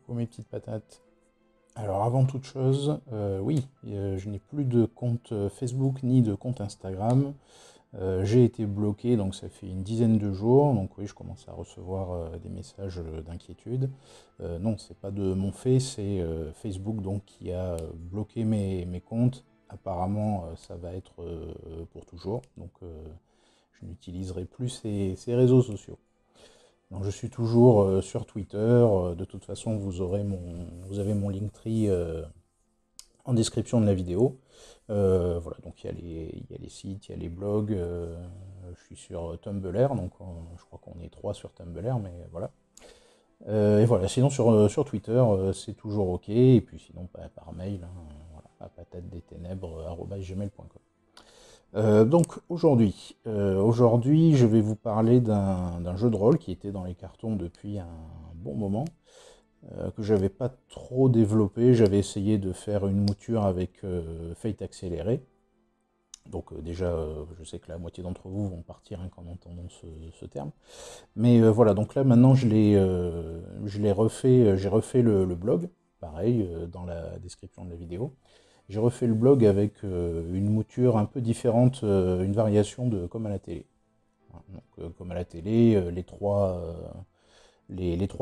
Coucou mes petites patates. Alors avant toute chose, oui, je n'ai plus de compte Facebook ni de compte Instagram. J'ai été bloqué, donc ça fait une dizaine de jours. Donc oui, je commence à recevoir des messages d'inquiétude. Non, c'est pas de mon fait, c'est Facebook donc qui a bloqué mes comptes. Apparemment, ça va être pour toujours. Donc je n'utiliserai plus ces réseaux sociaux. Donc, je suis toujours sur Twitter. De toute façon, vous avez mon Linktree en description de la vidéo. Voilà, donc il y a les sites, il y a les blogs. Je suis sur Tumblr, donc je crois qu'on est trois sur Tumblr, mais voilà. Et voilà, sinon sur Twitter, c'est toujours ok. Et puis sinon, par mail, hein, voilà, à patatesténèbres@gmail.com. Donc aujourd'hui, je vais vous parler d'un jeu de rôle qui était dans les cartons depuis un bon moment, que j'avais pas trop développé. J'avais essayé de faire une mouture avec Fate accéléré. Donc déjà, je sais que la moitié d'entre vous vont partir hein, en entendant ce terme. Mais voilà, donc là maintenant je l'ai refait, j'ai refait le blog, pareil, dans la description de la vidéo. J'ai refait le blog avec une mouture un peu différente, une variation de comme à la télé. Voilà, donc, comme à la télé, les trois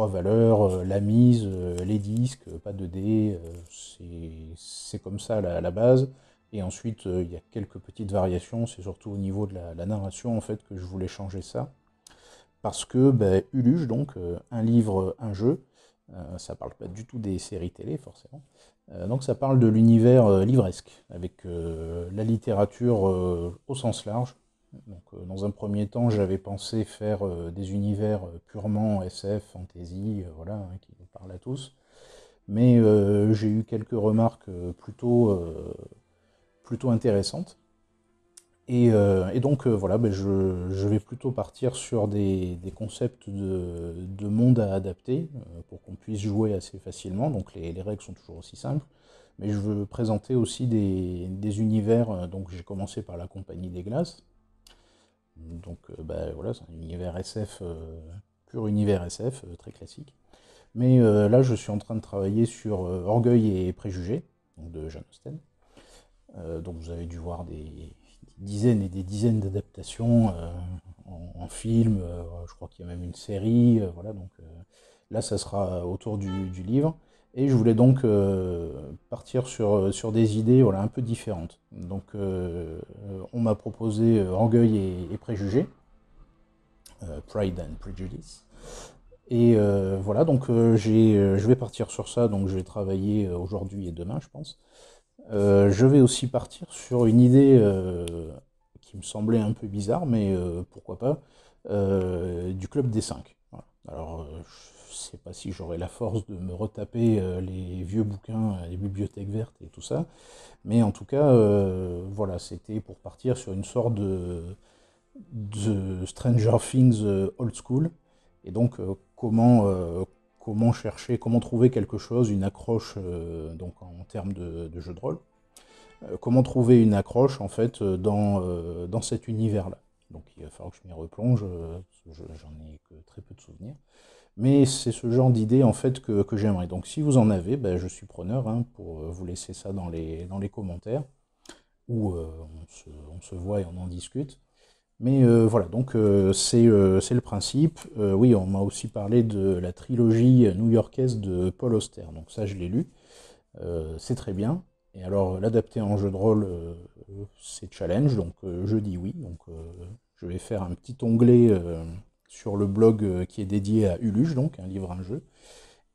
valeurs, la mise, les disques, pas de dés, c'est comme ça la base. Et ensuite, il y a quelques petites variations, c'est surtout au niveau de la narration en fait que je voulais changer ça. Parce que Uluge, donc, un livre, un jeu, ça parle pas du tout des séries télé forcément. Donc ça parle de l'univers livresque, avec la littérature au sens large. Donc, dans un premier temps, j'avais pensé faire des univers purement SF, fantasy, voilà, hein, qui nous parlent à tous. Mais j'ai eu quelques remarques plutôt intéressantes. Et donc voilà, je vais plutôt partir sur des concepts de monde à adapter pour qu'on puisse jouer assez facilement. Donc les règles sont toujours aussi simples, mais je veux présenter aussi des univers. Donc j'ai commencé par la Compagnie des Glaces. Donc voilà, c'est un univers SF, pur univers SF, très classique. Mais là, je suis en train de travailler sur Orgueil et Préjugés, donc de Jane Austen. Donc vous avez dû voir des dizaines et des dizaines d'adaptations en film, je crois qu'il y a même une série, voilà, donc là ça sera autour du livre. Et je voulais donc partir sur des idées voilà, un peu différentes. Donc on m'a proposé Orgueil et Préjugés, Pride and Prejudice. Et voilà, donc je vais partir sur ça, donc je vais travailler aujourd'hui et demain, je pense. Je vais aussi partir sur une idée qui me semblait un peu bizarre, mais pourquoi pas, du Club des 5. Voilà. Alors, je ne sais pas si j'aurai la force de me retaper les vieux bouquins, les bibliothèques vertes et tout ça, mais en tout cas, voilà, c'était pour partir sur une sorte de Stranger Things old school, et donc comment chercher, comment trouver quelque chose, une accroche donc en termes de jeu de rôle. Comment trouver une accroche en fait dans cet univers-là. Donc il va falloir que je m'y replonge, j'en ai que très peu de souvenirs. Mais c'est ce genre d'idée en fait que j'aimerais. Donc si vous en avez, je suis preneur hein, pour vous laisser ça dans les commentaires, où on se voit et on en discute. Mais voilà, donc c'est le principe. Oui, on m'a aussi parlé de la trilogie new-yorkaise de Paul Auster, donc ça je l'ai lu. C'est très bien. Et alors, l'adapter en jeu de rôle, c'est challenge, donc je dis oui. Donc, je vais faire un petit onglet sur le blog qui est dédié à Uluge, donc un livre, un jeu.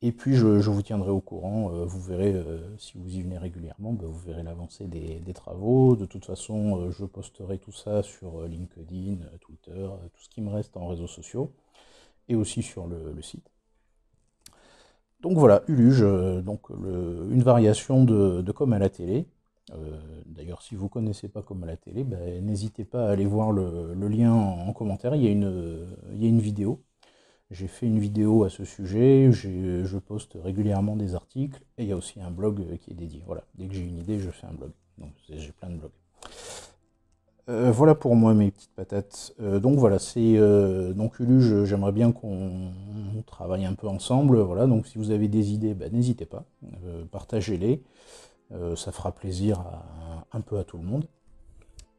Et puis, je vous tiendrai au courant. Vous verrez, si vous y venez régulièrement, vous verrez l'avancée des travaux. De toute façon, je posterai tout ça sur LinkedIn, Twitter, tout ce qui me reste en réseaux sociaux, et aussi sur le site. Donc voilà, Uluge, une variation de Comme à la télé. D'ailleurs, si vous ne connaissez pas Comme à la télé, n'hésitez pas à aller voir le lien en commentaire. Il y a une vidéo. J'ai fait une vidéo à ce sujet. Je poste régulièrement des articles. Et il y a aussi un blog qui est dédié. Voilà, dès que j'ai une idée, je fais un blog. Donc j'ai plein de blogs. Voilà pour moi mes petites patates. Donc voilà, c'est donc Ulu, j'aimerais bien qu'on travaille un peu ensemble. Voilà, donc si vous avez des idées, bah, n'hésitez pas, partagez-les. Ça fera plaisir un peu à tout le monde.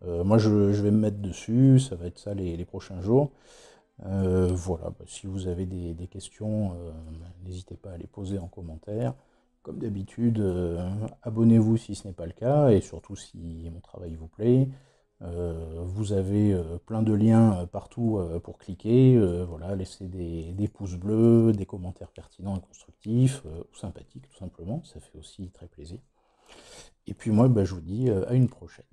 Moi, je vais me mettre dessus, ça va être ça les prochains jours. Voilà, bah, si vous avez des questions, n'hésitez pas à les poser en commentaire. Comme d'habitude, abonnez-vous si ce n'est pas le cas, et surtout si mon travail vous plaît. Vous avez plein de liens partout pour cliquer. Voilà, laissez des pouces bleus, des commentaires pertinents et constructifs, ou sympathiques tout simplement, ça fait aussi très plaisir. Et puis moi, bah, je vous dis à une prochaine.